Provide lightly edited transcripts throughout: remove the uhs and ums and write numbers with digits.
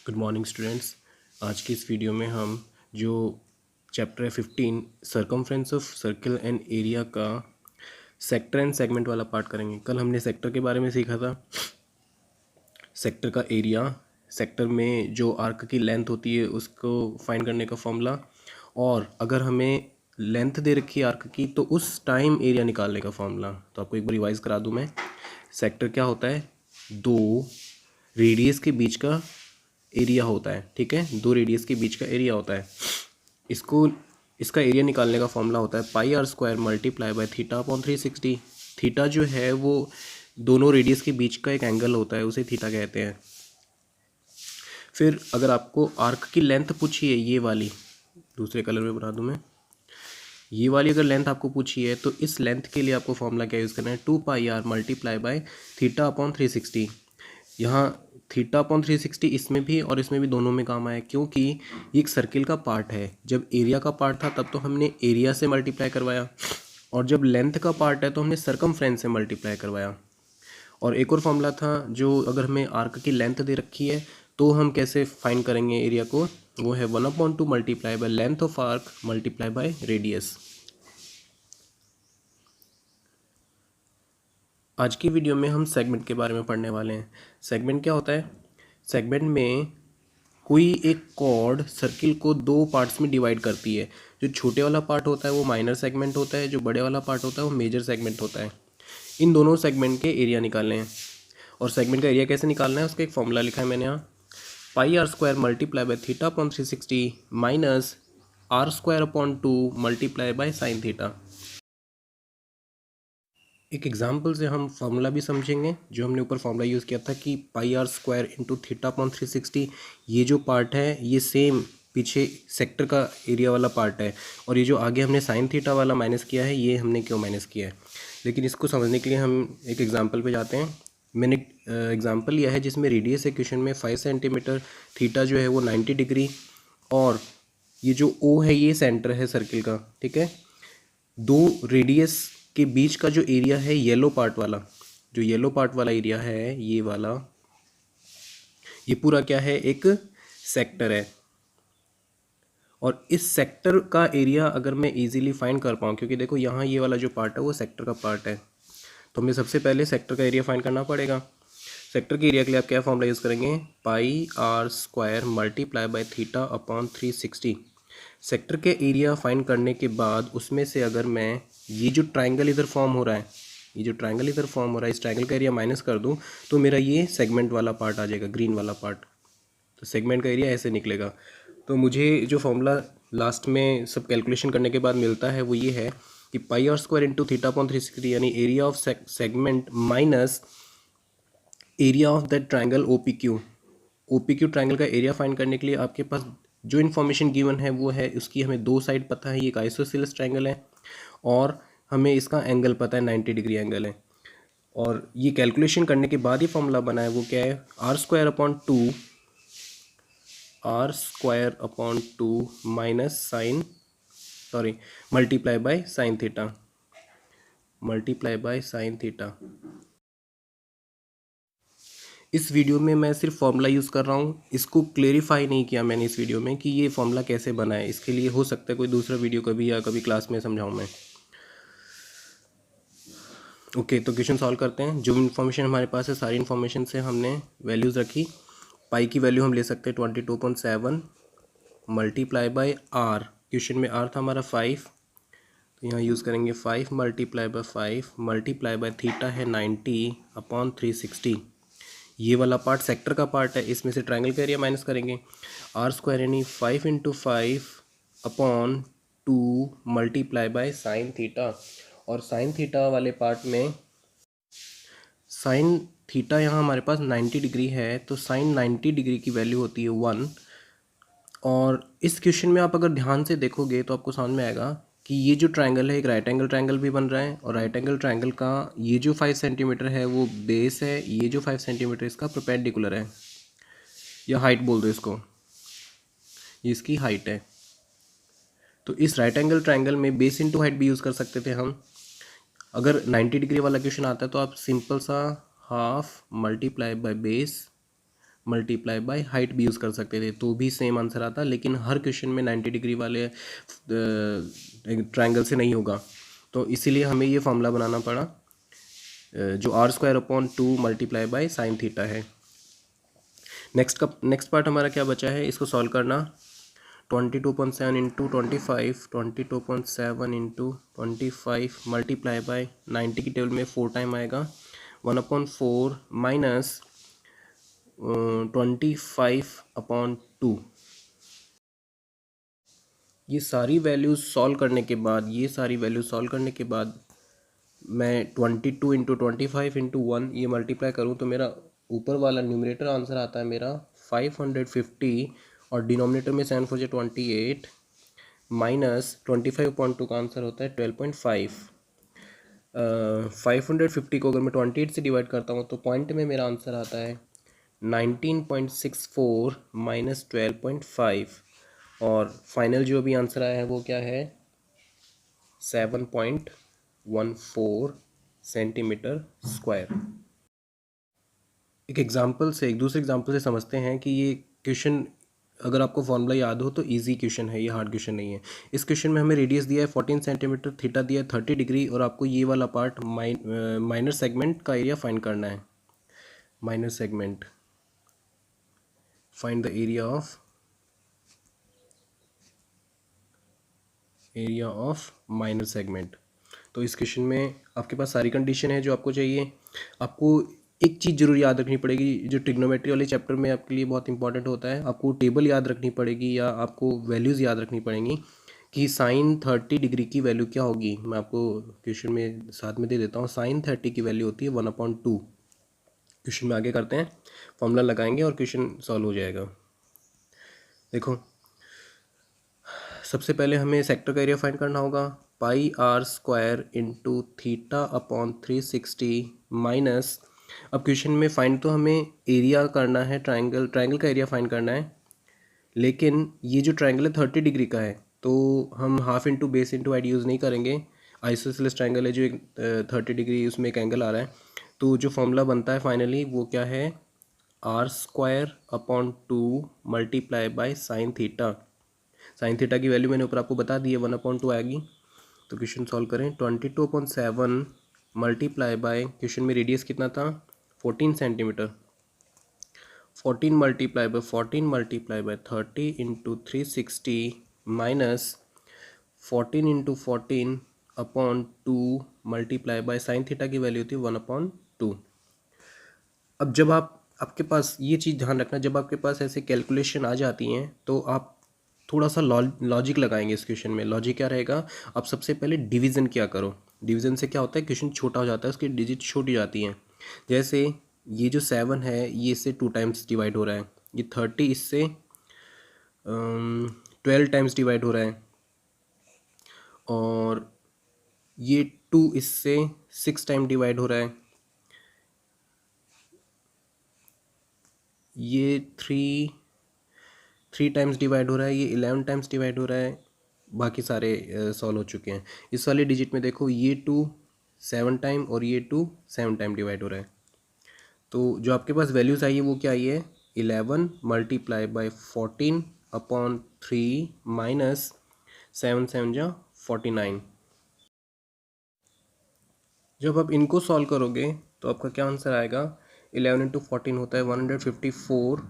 Good morning students. आज की इस वीडियो में हम जो चैप्टर है 15 circumference of circle and area का सेक्टर एंड सेगमेंट वाला पार्ट करेंगे। कल हमने सेक्टर के बारे में सीखा था, सेक्टर का एरिया, सेक्टर में जो आर्क की लेंथ होती है उसको फाइंड करने का फॉर्मूला, और अगर हमें लेंथ दे रखी है आर्क की तो उस टाइम एरिया निकालने का फॉर्मूला। तो आपको एक बार रिवाइज करा दूं मैं। सेक्टर क्या होता है? दो रेडियस के बीच का एरिया होता है, ठीक है, दो रेडियस के बीच का एरिया होता है। इसका एरिया निकालने का फॉर्मूला होता है pi r square multiply by theta upon 360। थीटा जो है वो दोनों रेडियस के बीच का एक एंगल होता है, उसे थीटा कहते हैं। फिर अगर आपको आर्क की लेंथ पूछी है, ये वाली, दूसरे कलर में बना दूं मैं, ये वाली अगर लेंथ आपको पूछी है तो इस लेंथ के लिए आपको फॉर्मूला क्या यूज़ करना है? 2 pi r multiply by theta upon 360। यहाँ थीटा अपॉन 360 इसमें भी और इसमें भी, दोनों में काम आया, क्योंकि ये एक सर्किल का पार्ट है। जब एरिया का पार्ट था तब तो हमने एरिया से मल्टीप्लाई करवाया, और जब लेंथ का पार्ट है तो हमने सरकमफ्रेंस से मल्टीप्लाई करवाया। और एक और फॉर्मूला था, जो अगर हमें आर्क की लेंथ दे रखी है तो हम कैसे फाइंड करेंगे एरिया को, वो है 1/2 multiply by length of arc multiply by radius. आज की वीडियो में हम सेगमेंट के बारे में पढ़ने वाले हैं। सेगमेंट क्या होता है? सेगमेंट में कोई एक कॉर्ड सर्किल को दो पार्ट्स में डिवाइड करती है। जो छोटे वाला पार्ट होता है वो माइनर सेगमेंट होता है, जो बड़े वाला पार्ट होता है वो मेजर सेगमेंट होता है। इन दोनों सेगमेंट के एरिया निकालने हैं, और सेगमेंट का एरिया कैसे निकालना है उसका एक फॉर्मूला लिखा है मैंने यहाँ। Pi r square multiply by theta upon 360 minus r square upon 2 multiply by sine theta. एक एग्जाम्पल से हम फार्मूला भी समझेंगे। जो हमने ऊपर फार्मूला यूज़ किया था कि pi r square into theta upon 360, ये जो पार्ट है ये सेम पीछे सेक्टर का एरिया वाला पार्ट है, और ये जो आगे हमने साइन थीटा वाला माइनस किया है, ये हमने क्यों माइनस किया है। लेकिन इसको समझने के लिए हम एक एग्जाम्पल पे जाते हैं। मैंने एग्जाम्पल लिया है जिसमें रेडियस है क्वेश्चन में 5 सेंटीमीटर, थीटा जो है वो 90 डिग्री, और ये जो ओ है ये सेंटर है सर्किल का, ठीक है। दो रेडियस के बीच का जो एरिया है येलो पार्ट वाला, जो येलो पार्ट वाला एरिया है ये वाला, ये पूरा क्या है? एक सेक्टर है। और इस सेक्टर का एरिया अगर मैं इजीली फाइंड कर पाऊँ, क्योंकि देखो यहाँ ये वाला जो पार्ट है वो सेक्टर का पार्ट है, तो हमें सबसे पहले सेक्टर का एरिया फाइंड करना पड़ेगा। सेक्टर के एरिया के लिए आप क्या फॉर्मूला यूज़ करेंगे? Pi r square multiply by theta upon 360। Sector के एरिया फाइंड करने के बाद उसमें से अगर मैं ये जो ट्राइंगल इधर फॉर्म हो रहा है, ये जो ट्राइंगल इधर फॉर्म हो रहा है, इस ट्राइंगल का एरिया माइनस कर दूं तो मेरा ये सेगमेंट वाला पार्ट आ जाएगा, ग्रीन वाला पार्ट। तो सेगमेंट का एरिया ऐसे निकलेगा। तो मुझे जो फॉर्मूला लास्ट में सब कैलकुलेशन करने के बाद मिलता है वो ये है कि pi r square into theta upon 360, यानी area of segment minus area of that triangle o p q. O p q triangle का एरिया फाइंड करने के लिए आपके पास जो इन्फॉर्मेशन गिवन है वो है, उसकी हमें दो साइड पता है, ये एक आइसोसेलेस ट्राइंगल है, और हमें इसका एंगल पता है 90 डिग्री एंगल है। और ये कैलकुलेशन करने के बाद ही फॉर्मूला बना है, वो क्या है? R square upon two minus sine, sorry, multiply by sine theta, multiply by sine theta. इस वीडियो में मैं सिर्फ फॉर्मूला यूज़ कर रहा हूँ, इसको क्लेरिफाई नहीं किया मैंने इस वीडियो में कि ये फॉर्मूला कैसे बना है। इसके लिए हो सकता है कोई दूसरा वीडियो कभी या कभी क्लास में समझाऊँ मैं। ओके, तो क्वेश्चन सॉल्व करते हैं। जो इन्फॉर्मेशन हमारे पास है सारी इन्फॉर्मेशन से हमने वैल्यूज़ रखी। पाई की वैल्यू हम ले सकते हैं 22.7 मल्टीप्लाई बाय आर, क्वेश्चन में आर था हमारा 5, तो यहाँ यूज़ करेंगे 5 multiply by 5 multiply by theta है 90 अपॉन 360। ये वाला पार्ट सेक्टर का पार्ट है, इसमें से ट्राइंगल का एरिया माइनस करेंगे। आर स्क्वायर यानी 5 into 5 upon 2 multiply by sine theta, और साइन थीटा वाले पार्ट में साइन थीटा यहाँ हमारे पास 90 डिग्री है, तो साइन 90 डिग्री की वैल्यू होती है 1। और इस क्वेश्चन में आप अगर ध्यान से देखोगे तो आपको समझ में आएगा कि ये जो ट्रायंगल है एक राइट एंगल ट्रायंगल भी बन रहा है, और राइट एंगल ट्रायंगल का ये जो 5 सेंटीमीटर है वो बेस है, ये जो 5 सेंटीमीटर इसका परपेंडिकुलर है, या हाइट बोल दो इसको, ये इसकी हाइट है। तो इस राइट एंगल ट्रायंगल में बेस इंटू हाइट भी यूज़ कर सकते थे हम। अगर 90 डिग्री वाला क्वेश्चन आता है तो आप सिंपल सा half multiply by base multiply by height भी यूज़ कर सकते थे, तो भी सेम आंसर आता, लेकिन हर क्वेश्चन में 90 डिग्री वाले ट्रायंगल से नहीं होगा, तो इसीलिए हमें ये फॉर्मूला बनाना पड़ा जो r² / 2 multiply by sine theta है। नेक्स्ट पार्ट हमारा क्या बचा है, इसको सॉल्व करना। 22.7 इंटू 25, 22.7 इंटू 25 मल्टीप्लाई बाय 90 की टेबल में 4 टाइम आएगा, 1/4 माइनस 25/2। ये सारी वैल्यूज़ सॉल्व करने के बाद मैं 22 इंटू 25 इंटू 1 ये मल्टीप्लाई करूँ तो मेरा ऊपर वाला न्यूमरेटर आंसर आता है मेरा 550 और डिनोमिनेटर में 7 4 28 माइनस 25.2 का आंसर होता है 12.5। 550 को अगर मैं 28 से डिवाइड करता हूँ तो पॉइंट में मेरा आंसर आता है 19.64 माइनस 12.5 और फाइनल जो भी आंसर आया है वो क्या है 7.14 सेंटीमीटर स्क्वायर। एक दूसरे एग्जांपल से समझते हैं कि ये क्वेश्चन अगर आपको फॉर्मूला याद हो तो इजी क्वेश्चन है, ये हार्ड क्वेश्चन नहीं है। इस क्वेश्चन में हमें रेडियस दिया है 14 सेंटीमीटर, थीटा दिया है 30 डिग्री और आपको ये वाला पार्ट माइनर सेगमेंट का एरिया फाइंड करना है। Minor segment, find the area of minor segment. तो इस क्वेश्चन में आपके पास सारी कंडीशन है जो आपको चाहिए। आपको एक चीज़ जरूर याद रखनी पड़ेगी जो ट्रिग्नोमेट्री वाले चैप्टर में आपके लिए बहुत इंपॉर्टेंट होता है, आपको टेबल याद रखनी पड़ेगी या आपको वैल्यूज़ याद रखनी पड़ेंगी कि साइन 30 डिग्री की वैल्यू क्या होगी। मैं आपको क्वेश्चन में साथ में दे देता हूँ। साइन 30 की वैल्यू होती है 1/2। क्वेश्चन में आगे करते हैं, फॉर्मूला लगाएंगे और क्वेश्चन सॉल्व हो जाएगा। देखो सबसे पहले हमें सेक्टर का एरिया फाइंड करना होगा, πr² into theta upon 360 minus, अब क्वेश्चन में फाइंड तो हमें एरिया करना है, ट्रायंगल का एरिया फाइंड करना है, लेकिन ये जो ट्रायंगल है 30 डिग्री का है तो हम half into base into height use नहीं करेंगे। आइसोसेलेस ट्रायंगल है जो एक 30 डिग्री उसमें एक एंगल आ रहा है, तो जो फॉर्मूला बनता है फाइनली वो क्या है r² / 2 multiply by sine theta. Sine theta की वैल्यू मैंने ऊपर आपको बता दी है 1/2 आएगी। तो क्वेश्चन सॉल्व करें, 22.7 मल्टीप्लाई बाय, क्वेश्चन में रेडियस कितना था 14 centimetre, 14 multiply by 30 into 360 minus 14 into 14/2 multiply by sine theta की वैल्यू थी 1/2। अब जब आपके पास ये चीज़ ध्यान रखना, जब आपके पास ऐसे कैलकुलेशन आ जाती हैं तो आप थोड़ा सा लॉजिक लगाएंगे इस क्वेश्चन में। लॉजिक क्या रहेगा, आप सबसे पहले डिवीज़न क्या करो। डिवीज़न से क्या होता है, क्वेश्चन छोटा हो जाता है, उसकी डिजिट छोटी जाती हैं। जैसे ये जो 7 है ये इससे 2 टाइम्स डिवाइड हो रहा है, ये 30 इससे 12 टाइम्स डिवाइड हो रहा है, और ये 2 इससे 6 टाइम डिवाइड हो रहा है, ये 3 टाइम्स डिवाइड हो रहा है, ये 11 टाइम्स डिवाइड हो रहा है। बाकी सारे सॉल्व हो चुके हैं। इस वाले डिजिट में देखो ये 2 7 टाइम और ये 2 7 टाइम डिवाइड हो रहा है। तो जो आपके पास वैल्यूज़ आई है वो क्या आई है 11 मल्टीप्लाई बाय 14/3 माइनस 7 7 जा 49। जब आप इनको सॉल्व करोगे तो आपका क्या आंसर आएगा, 11 इंटू 14 होता है 154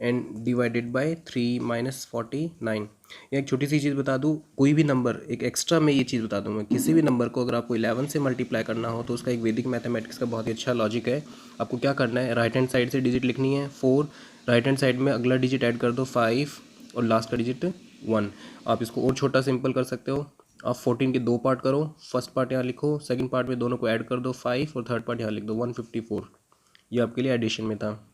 एंड डिवाइडेड बाय 3 माइनस 49। एक छोटी सी चीज़ बता दूँ, कोई भी नंबर, एक एक्स्ट्रा में ये चीज़ बता दूँ मैं, किसी भी नंबर को अगर आपको 11 से मल्टीप्लाई करना हो तो उसका एक वैदिक मैथमेटिक्स का बहुत ही अच्छा लॉजिक है। आपको क्या करना है, राइट हैंड साइड से डिजिट लिखनी है 4, राइट हैंड साइड में अगला डिजिट ऐड कर दो 5 और लास्ट का डिजिट 1। आप इसको और छोटा सिंपल कर सकते हो, आप 14 के 2 पार्ट करो, फर्स्ट पार्ट यहाँ लिखो, सेकंड पार्ट में दोनों को ऐड कर दो 5 और थर्ड पार्ट यहाँ लिख दो 154। ये आपके लिए एडिशन में था।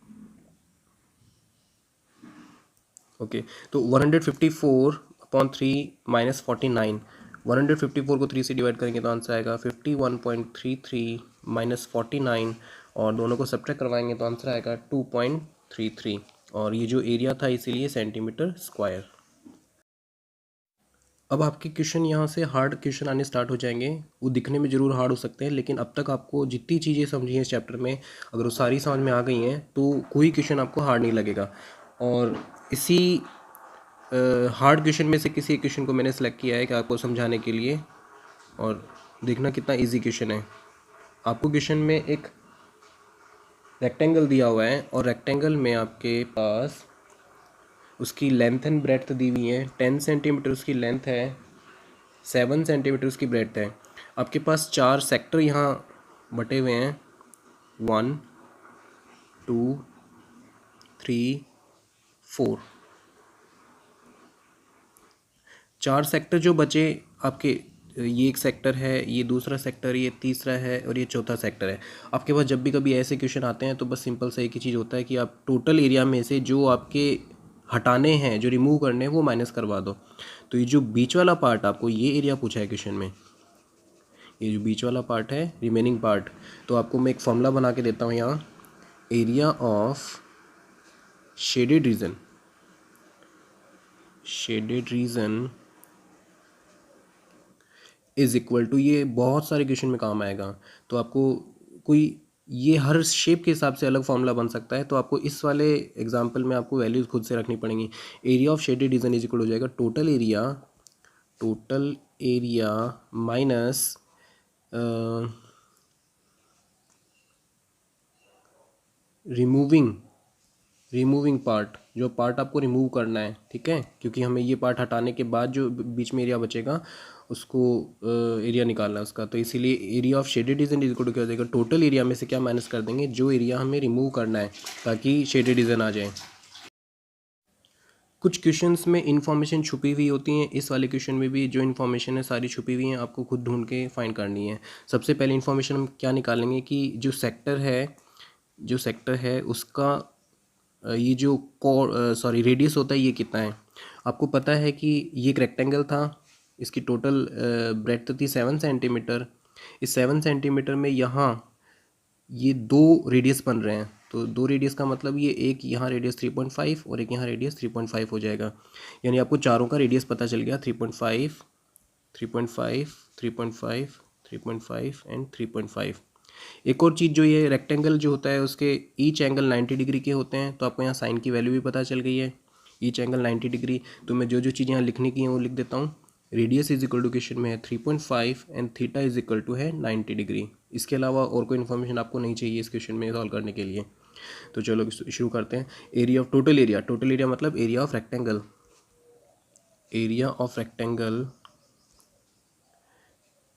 ओके तो 154/3 माइनस 49, 154 को 3 से डिवाइड करेंगे तो आंसर आएगा 51.33 माइनस 49 और दोनों को सब्ट्रैक्ट करवाएंगे तो आंसर आएगा 2.33 और ये जो एरिया था इसीलिए सेंटीमीटर स्क्वायर। अब आपके क्वेश्चन यहाँ से हार्ड क्वेश्चन आने स्टार्ट हो जाएंगे। वो दिखने में ज़रूर हार्ड हो सकते हैं, लेकिन अब तक आपको जितनी चीज़ें समझी हैं इस चैप्टर में, अगर वो सारी समझ में आ गई हैं तो कोई क्वेश्चन आपको हार्ड नहीं लगेगा। और इसी हार्ड क्वेश्चन में से किसी एक क्वेश्चन को मैंने सेलेक्ट किया है कि आपको समझाने के लिए, और देखना कितना ईजी क्वेश्चन है। आपको क्वेश्चन में एक रेक्टेंगल दिया हुआ है और रेक्टेंगल में आपके पास उसकी लेंथ एंड ब्रेड्थ दी हुई है। 10 सेंटीमीटर उसकी लेंथ है, 7 सेंटीमीटर उसकी ब्रेड्थ है। आपके पास 4 सेक्टर यहाँ बटे हुए हैं, 1 2 3 4। 4 सेक्टर जो बचे आपके, ये एक सेक्टर है, ये दूसरा सेक्टर, ये तीसरा है और ये चौथा सेक्टर है। आपके पास जब भी कभी ऐसे क्वेश्चन आते हैं तो बस सिंपल सा एक ही चीज़ होता है कि आप टोटल एरिया में से जो आपके हटाने हैं, जो रिमूव करने हैं, वो माइनस करवा दो। तो ये जो बीच वाला पार्ट, आपको ये एरिया पूछा है क्वेश्चन में, ये जो बीच वाला पार्ट है, रिमेनिंग पार्ट, तो आपको मैं एक फॉर्मूला बना के देता हूँ यहाँ। Area of shaded region, shaded region is equal to, ये बहुत सारे क्वेश्चन में काम आएगा। तो आपको कोई, ये हर शेप के हिसाब से अलग फॉर्मूला बन सकता है, तो आपको इस वाले एग्जांपल में आपको वैल्यूज खुद से रखनी पड़ेंगी। Area of shaded region is equal हो जाएगा total area, total area minus removing part, जो पार्ट आपको रिमूव करना है, ठीक है, क्योंकि हमें ये पार्ट हटाने के बाद जो बीच में एरिया बचेगा उसको एरिया निकालना है उसका। तो इसीलिए area of shaded region is equal to क्या हो जाएगा, टोटल एरिया में से क्या माइनस कर देंगे, जो एरिया हमें रिमूव करना है ताकि शेडेड रीजन आ जाए। कुछ क्वेश्चंस में इन्फॉर्मेशन छुपी हुई होती है, इस वाले क्वेश्चन में भी जो इन्फॉर्मेशन है सारी छुपी हुई है, आपको खुद ढूंढ के फाइंड करनी है। सबसे पहले इन्फॉर्मेशन हम क्या निकालेंगे कि जो सेक्टर है उसका ये जो रेडियस होता है ये कितना है। आपको पता है कि ये एक रेक्टेंगल था, इसकी टोटल ब्रेड्थ थी 7 सेंटीमीटर। इस 7 सेंटीमीटर में यहाँ ये 2 रेडियस बन रहे हैं, तो 2 रेडियस का मतलब ये एक यहाँ रेडियस 3.5 और एक यहाँ रेडियस 3.5 हो जाएगा। यानी आपको चारों का रेडियस पता चल गया, 3.5 3.5 3.5 3.5 एंड 3.5। एक और चीज़, जो ये रेक्टेंगल जो होता है उसके ईच एंगल 90 डिग्री के होते हैं, तो आपको यहाँ साइन की वैल्यू भी पता चल गई है, ईच एंगल 90 डिग्री। तो मैं जो जो चीज़ यहाँ लिखने की हैं वो लिख देता हूँ। Radius is equal to question में है 3.5 and theta is equal to है 90 डिग्री। इसके अलावा और कोई इन्फॉर्मेशन आपको नहीं चाहिए इस क्वेश्चन में सॉल्व करने के लिए। तो चलो शुरू करते हैं। एरिया ऑफ टोटल एरिया मतलब area of rectangle, area of rectangle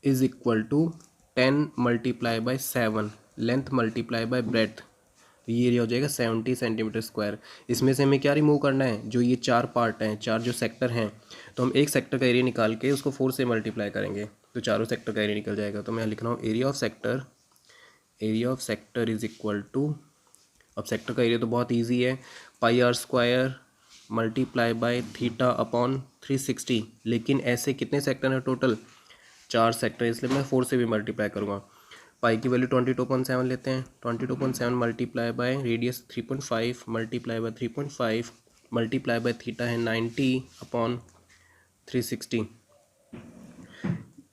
is equal to 10 multiply by 7 length multiply by breadth, तो ये एरिया हो जाएगा 70 सेंटीमीटर स्क्वायर। इसमें से हमें क्या रिमूव करना है, जो ये 4 पार्ट हैं, 4 जो सेक्टर हैं, तो हम एक सेक्टर का एरिया निकाल के उसको 4 से मल्टीप्लाई करेंगे तो चारों सेक्टर का एरिया निकल जाएगा। तो मैं लिख रहा हूँ area of sector is equal to, अब सेक्टर का एरिया तो बहुत ईजी है, pi r square multiply by theta upon 360। लेकिन ऐसे कितने सेक्टर हैं टोटल, 4 सेक्टर, इसलिए मैं 4 से भी मल्टीप्लाई करूँगा। पाई की वैल्यू 22.7 लेते हैं, 22.7 multiply by radius 3.5 multiply by 3.5 multiply by theta है 90 अपॉन 360।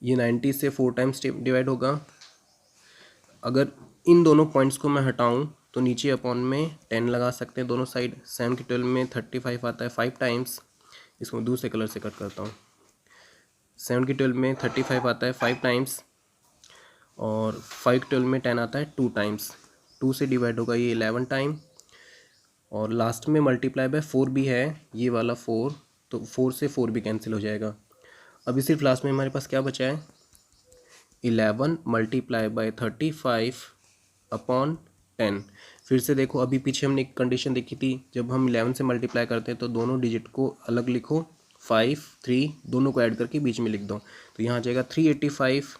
ये 90 से 4 टाइम्स डिवाइड होगा। अगर इन दोनों पॉइंट्स को मैं हटाऊं तो नीचे अपॉन में 10 लगा सकते हैं दोनों साइड। 7 की 12 में 35 आता है 5 टाइम्स, इसको दूसरे कलर से कट करता हूँ। 7 की 12 में 35 आता है 5 टाइम्स, और 5 की 12 में 10 आता है 2 टाइम्स। 2 से डिवाइड होगा ये 11 टाइम, और लास्ट में मल्टीप्लाई बाय 4 भी है, ये वाला 4, तो 4 से 4 भी कैंसिल हो जाएगा। अभी सिर्फ लास्ट में हमारे पास क्या बचा है, 11 मल्टीप्लाई बाय 35 अपॉन 10। फिर से देखो, अभी पीछे हमने एक कंडीशन देखी थी, जब हम 11 से मल्टीप्लाई करते हैं तो दोनों डिजिट को अलग लिखो, 5 3 दोनों को ऐड करके बीच में लिख दो, तो यहाँ आ जाएगा 385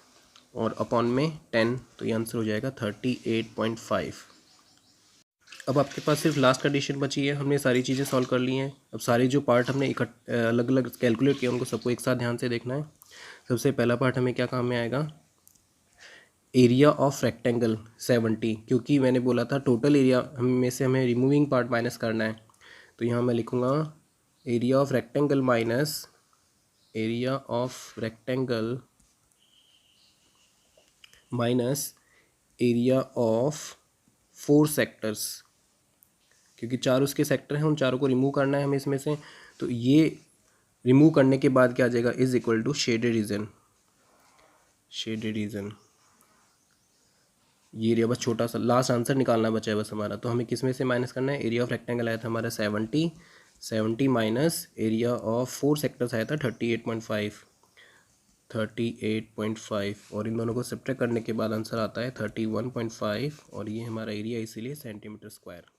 और अपॉन में 10, तो ये आंसर हो जाएगा 38.5। अब आपके पास सिर्फ लास्ट कंडीशन बची है, हमने सारी चीज़ें सॉल्व कर ली हैं। अब सारे जो पार्ट हमने अलग अलग कैलकुलेट किया उनको सबको एक साथ ध्यान से देखना है। सबसे पहला पार्ट हमें क्या काम में आएगा, एरिया ऑफ रेक्टेंगल 70, क्योंकि मैंने बोला था टोटल एरिया में से हमें रिमूविंग पार्ट माइनस करना है, तो यहाँ मैं लिखूँगा area of rectangle minus area of rectangle minus area of 4 sectors, क्योंकि 4 उसके सेक्टर हैं, उन चारों को रिमूव करना है हमें इसमें से। तो ये रिमूव करने के बाद क्या आ जाएगा, is equal to shaded region. Shaded region ये एरिया, बस छोटा सा लास्ट आंसर निकालना बचा है बस हमारा। तो हमें किस में से माइनस करना है, एरिया ऑफ रेक्टेंगल आया था हमारा 70 माइनस एरिया ऑफ 4 सेक्टर्स आया था 38.5 और इन दोनों को सब्ट्रैक्ट करने के बाद आंसर आता है 31.5 और ये हमारा एरिया इसीलिए सेंटीमीटर स्क्वायर।